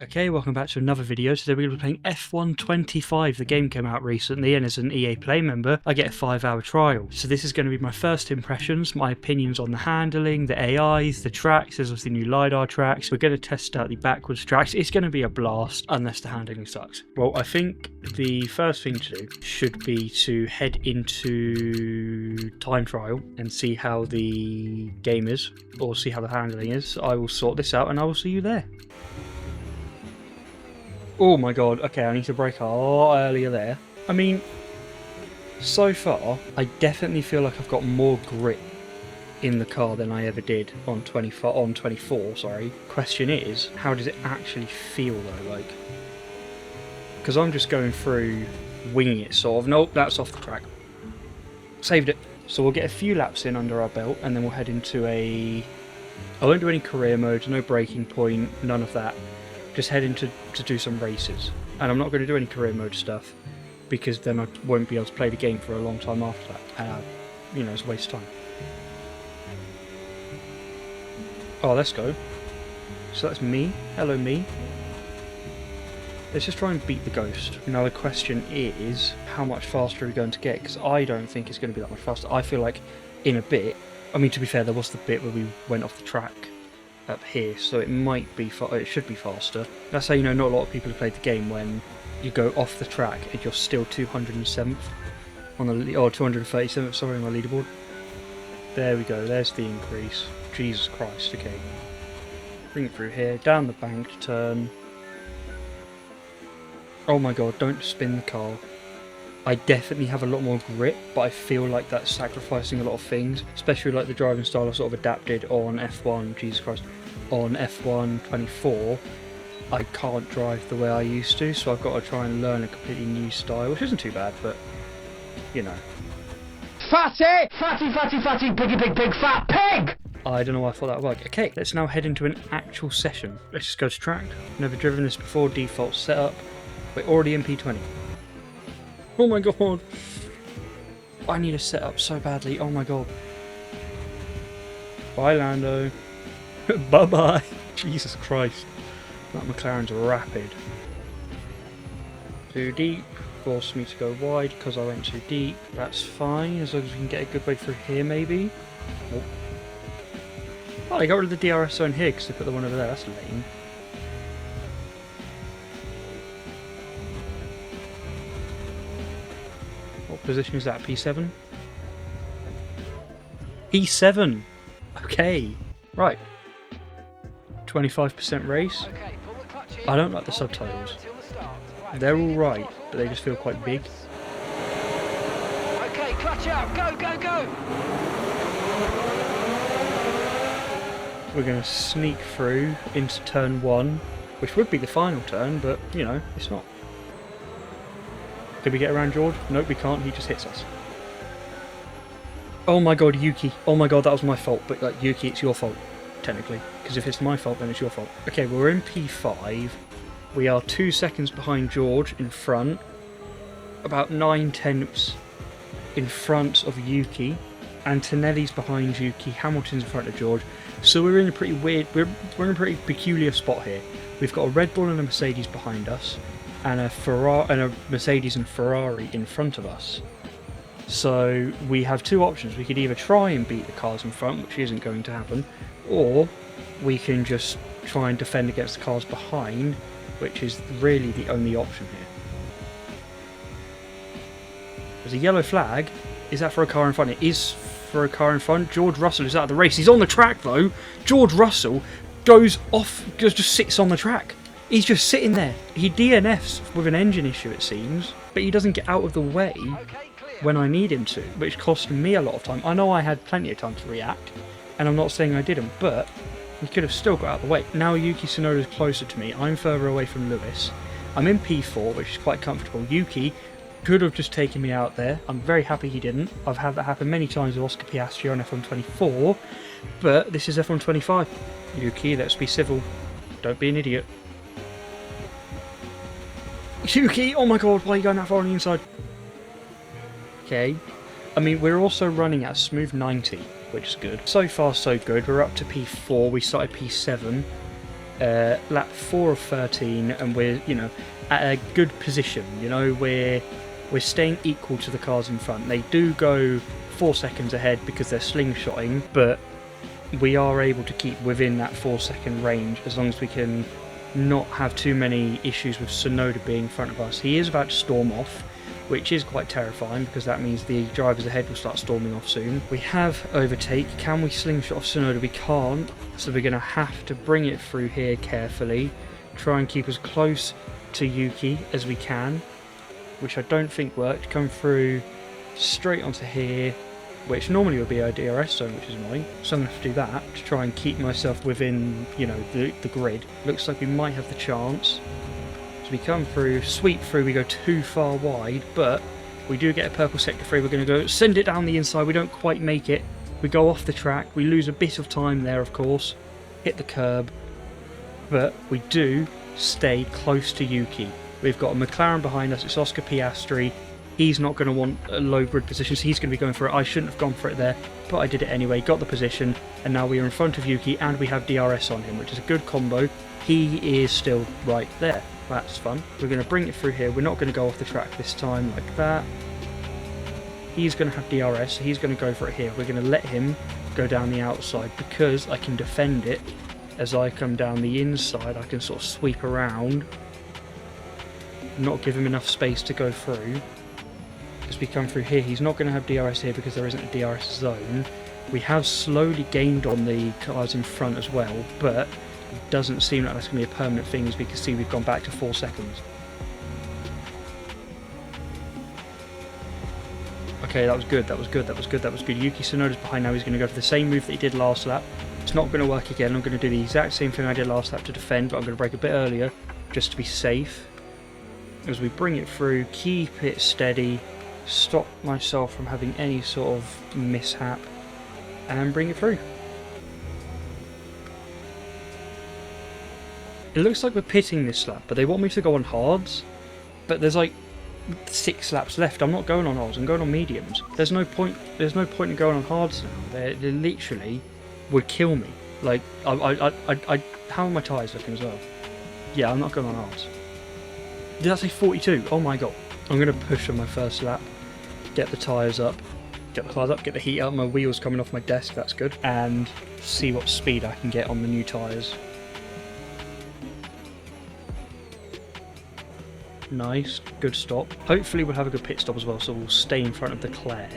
Okay, welcome back to another video. Today we're going to be playing F1 25. The game came out recently, and as an EA Play member, I get a 5-hour trial. So this is going to be my first impressions, my opinions on the handling, the AIs, the tracks. There's obviously new LIDAR tracks. We're going to test out the backwards tracks. It's going to be a blast, unless the handling sucks. Well, I think the first thing to do should be to head into time trial and see how the game is, or see how the handling is. I will sort this out, and I will see you there. Oh my god, okay, I need to brake a lot earlier there. I mean, so far, I definitely feel like I've got more grip in the car than I ever did on 24, sorry. Question is, how does it actually feel though, like? Because I'm just going through winging it, sort of. Nope, that's off the track. Saved it. So we'll get a few laps in under our belt, and then we'll head into I won't do any career mode, no braking point, none of that. Just head into to do some races, and I'm not going to do any career mode stuff because then I won't be able to play the game for a long time after that, and you know, it's a waste of time. Oh, let's go. So that's me. Hello, me. Let's just try and beat the ghost. Now the question is, how much faster are we going to get? Because I don't think it's going to be that much faster. I feel like in a bit, I mean, to be fair, there was the bit where we went off the track up here, so it might be it should be faster. That's how you know not a lot of people have played the game, when you go off the track and you're still 207th on the, or 237th, sorry, on the leaderboard. There we go, there's the increase. Jesus Christ, okay. Bring it through here, down the bank to turn. Oh my god, don't spin the car. I definitely have a lot more grip, but I feel like that's sacrificing a lot of things, especially like the driving style I've sort of adapted on F1, Jesus Christ, on F1 24. I can't drive the way I used to, so I've got to try and learn a completely new style, which isn't too bad, but, you know. Fatty! Fatty, fatty, fatty, piggy, pig, pig, fat pig! I don't know why I thought that would work. Okay, let's now head into an actual session. Let's just go to track. Never driven this before, default setup. We're already in P20. Oh my god, I need a setup so badly, oh my god. Bye Lando. Bye bye. Jesus Christ. That McLaren's rapid. Too deep, forced me to go wide because I went too deep. That's fine, as long as we can get a good way through here maybe. Nope. Oh, they got rid of the DRS zone here because they put the one over there, that's lame. What position is that? P7? P7! Okay, right. 25% race. I don't like the subtitles. They're alright, but they just feel quite big. Okay, clutch out, go, go, go! We're going to sneak through into turn 1, which would be the final turn, but, you know, it's not. Did we get around George? Nope, we can't. He just hits us. Oh my god, Yuki. Oh my god, that was my fault. But, like, Yuki, it's your fault, technically. Because if it's my fault, then it's your fault. Okay, we're in P5. We are 2 seconds behind George in front. About 9/10 in front of Yuki. Antonelli's behind Yuki. Hamilton's in front of George. So we're in a pretty weird... We're in a pretty peculiar spot here. We've got a Red Bull and a Mercedes behind us, and a Mercedes and Ferrari in front of us. So we have two options. We could either try and beat the cars in front, which isn't going to happen, or we can just try and defend against the cars behind, which is really the only option here. There's a yellow flag. Is that for a car in front? It is for a car in front. George Russell is out of the race. He's on the track though. George Russell goes off, just sits on the track. He's just sitting there. He DNFs with an engine issue, it seems, but he doesn't get out of the way when I need him to, which cost me a lot of time. I know I had plenty of time to react, and I'm not saying I didn't, but he could have still got out of the way. Now Yuki Tsunoda's closer to me. I'm further away from Lewis. I'm in P4, which is quite comfortable. Yuki could have just taken me out there. I'm very happy he didn't. I've had that happen many times with Oscar Piastri on F1 24, but this is F1 25. Yuki, let's be civil. Don't be an idiot. Yuki, oh my god, why are you going that far on the inside? Okay. I mean, we're also running at a smooth 90, which is good. So far, so good. We're up to P4. We started P7. lap 4 of 13, and we're, you know, at a good position. You know, we're staying equal to the cars in front. They do go 4 seconds ahead because they're slingshotting, but we are able to keep within that 4-second range as long as we can not have too many issues with Sonoda being in front of us. He is about to storm off, which is quite terrifying because that means the drivers ahead will start storming off soon. We have overtake. Can we slingshot off Sonoda? We can't, so we're going to have to bring it through here carefully, try and keep as close to Yuki as we can, which I don't think worked. Come through straight onto here, which normally would be a DRS zone, which is annoying. So I'm going to have to do that to try and keep myself within, you know, the grid. Looks like we might have the chance. So we come through, sweep through, we go too far wide, but we do get a purple sector free. We're going to go send it down the inside. We don't quite make it. We go off the track. We lose a bit of time there, of course. Hit the curb. But we do stay close to Yuki. We've got a McLaren behind us. It's Oscar Piastri. He's not going to want a low grid position, so he's going to be going for it. I shouldn't have gone for it there, but I did it anyway. Got the position, and now we are in front of Yuki, and we have DRS on him, which is a good combo. He is still right there. That's fun. We're going to bring it through here. We're not going to go off the track this time like that. He's going to have DRS, so he's going to go for it here. We're going to let him go down the outside because I can defend it. As I come down the inside, I can sort of sweep around, not give him enough space to go through. As we come through here, he's not going to have DRS here because there isn't a DRS zone. We have slowly gained on the cars in front as well, but it doesn't seem like that's going to be a permanent thing. As we can see, we've gone back to 4 seconds. Okay, that was good, that was good, that was good, that was good. Yuki Tsunoda's behind now. He's going to go for the same move that he did last lap. It's not going to work again. I'm going to do the exact same thing I did last lap to defend, but I'm going to brake a bit earlier just to be safe. As we bring it through, keep it steady, stop myself from having any sort of mishap, and bring it through. It looks like we're pitting this lap, but they want me to go on hards, but there's like 6 laps left. I'm not going on hards, I'm going on mediums. There's no point in going on hards now. They literally would kill me. Like, how are my tyres looking as well? Yeah, I'm not going on hards. Did I say 42? Oh my god. I'm going to push on my first lap, get the tyres up, get the heat up, my wheels coming off my desk, that's good, and see what speed I can get on the new tyres. Nice, good stop. Hopefully we'll have a good pit stop as well, so we'll stay in front of Leclerc.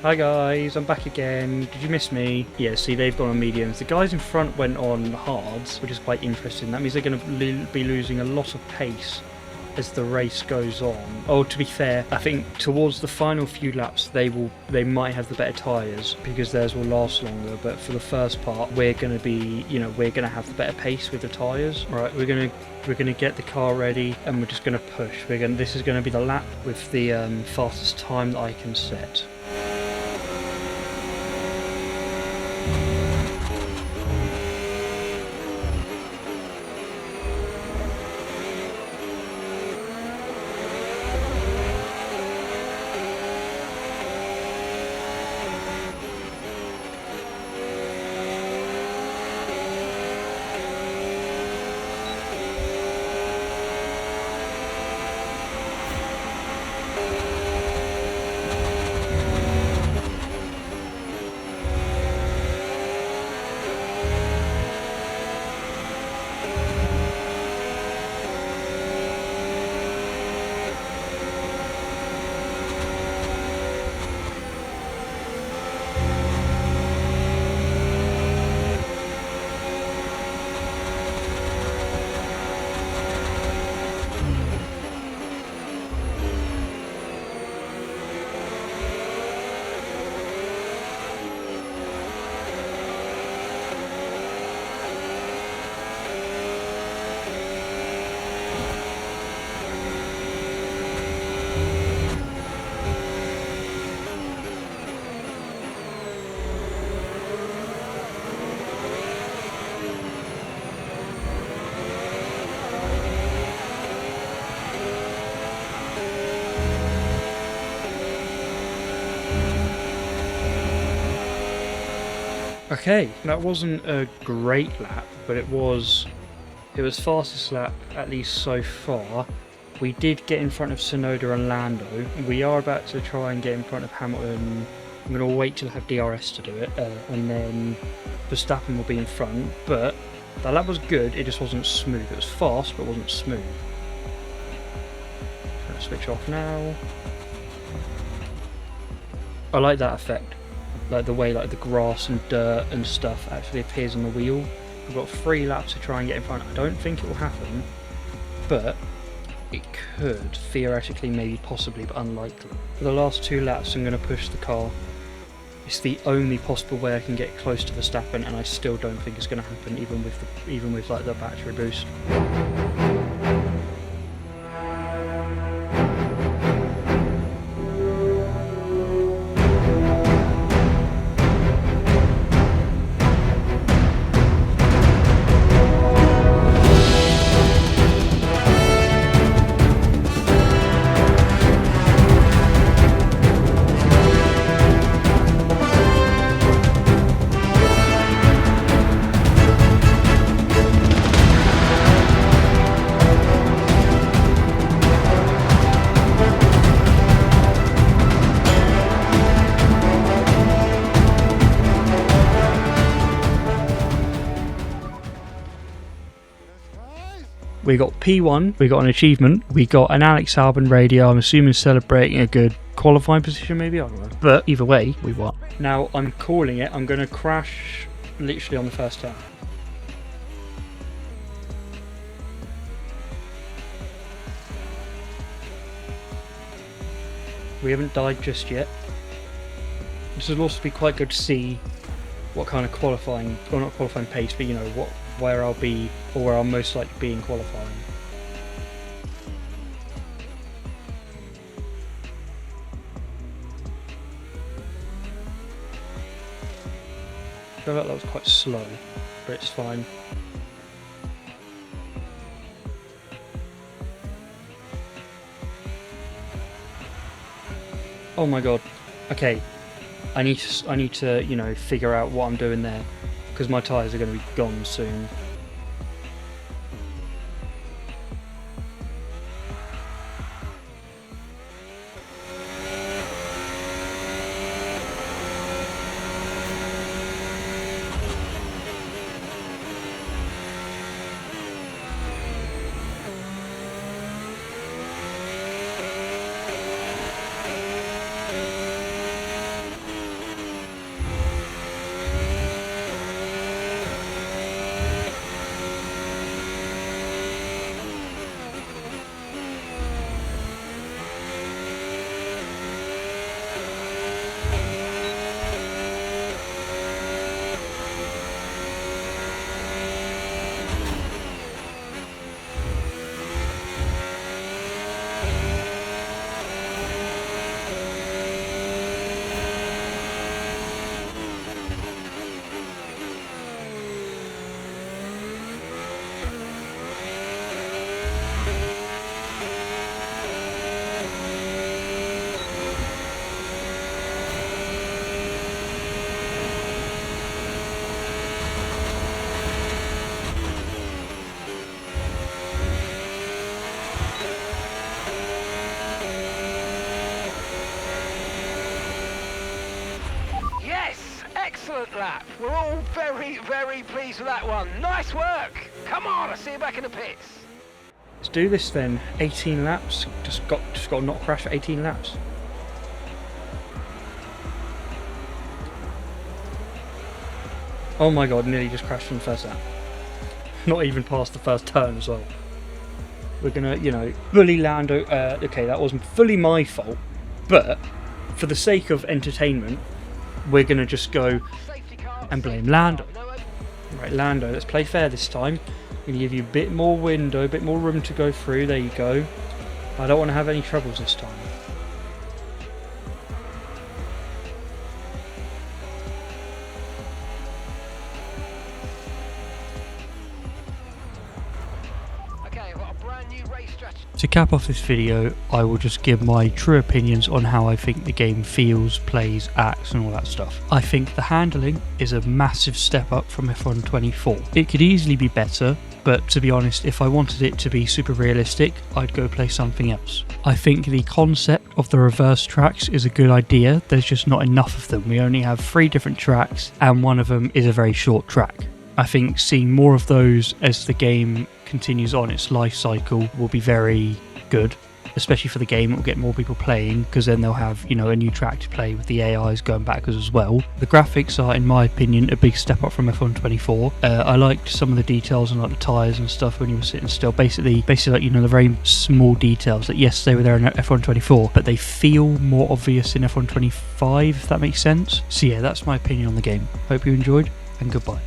Hi guys, I'm back again. Did you miss me? Yeah, see, they've gone on mediums. The guys in front went on hards, which is quite interesting. That means they're going to be losing a lot of pace as the race goes on. Oh, to be fair, I think towards the final few laps they might have the better tyres because theirs will last longer. But for the first part, we're going to be, you know, we're going to have the better pace with the tyres. All right, we're going to get the car ready and we're just going to push. This is going to be the lap with the fastest time that I can set. Okay, that wasn't a great lap, but it was fastest lap, at least so far. We did get in front of Tsunoda and Lando. We are about to try and get in front of Hamilton. I'm going to wait till I have DRS to do it, and then Verstappen will be in front. But that lap was good, it just wasn't smooth. It was fast, but it wasn't smooth. I'm going to switch off now. I like that effect. Like the way like the grass and dirt and stuff actually appears on the wheel. We've got 3 laps to try and get in front. I don't think it will happen, but it could, theoretically, maybe, possibly, but unlikely. For the last 2 laps I'm going to push the car. It's the only possible way I can get close to Verstappen, and I still don't think it's going to happen, even with like the battery boost. We got P1, we got an achievement, we got an Alex Albon radio, I'm assuming celebrating a good qualifying position maybe, I don't know. But either way, we won. Now I'm calling it, I'm going to crash literally on the first turn. We haven't died just yet. This will also be quite good to see what kind of qualifying, or not qualifying pace, but you know, where I'll be, or where I'll most likely be in qualifying. I feel like that was quite slow, but it's fine. Oh my god. Okay. I need to, you know, figure out what I'm doing there, because my tyres are going to be gone soon. Excellent lap. We're all very, very pleased with that one. Nice work. Come on, I'll see you back in the pits. Let's do this then. 18 laps. Just got to not crash for 18 laps. Oh my god, nearly just crashed from the first lap. Not even past the first turn as well. We're gonna, you know, fully Lando. Okay, that wasn't fully my fault, but for the sake of entertainment, we're gonna just go and blame Lando. Right, Lando, let's play fair this time. I'm gonna give you a bit more window, a bit more room to go through. There you go. I don't want to have any troubles this time. Okay, I've got a brand new race strategy. To cap off this video, I will just give my true opinions on how I think the game feels, plays, acts and all that stuff. I think the handling is a massive step up from F1 24. It could easily be better, but to be honest, if I wanted it to be super realistic, I'd go play something else. I think the concept of the reverse tracks is a good idea, there's just not enough of them. We only have 3 different tracks and one of them is a very short track. I think seeing more of those as the game continues on its life cycle will be very good, especially for the game. It will get more people playing because then they'll have, you know, a new track to play with the AIs going backwards as well. The graphics are, in my opinion, a big step up from F1 24. I liked some of the details and like the tyres and stuff when you were sitting still. Basically like, you know, the very small details that yes, they were there in F1 24, but they feel more obvious in F1 25, if that makes sense. So yeah, that's my opinion on the game. Hope you enjoyed and goodbye.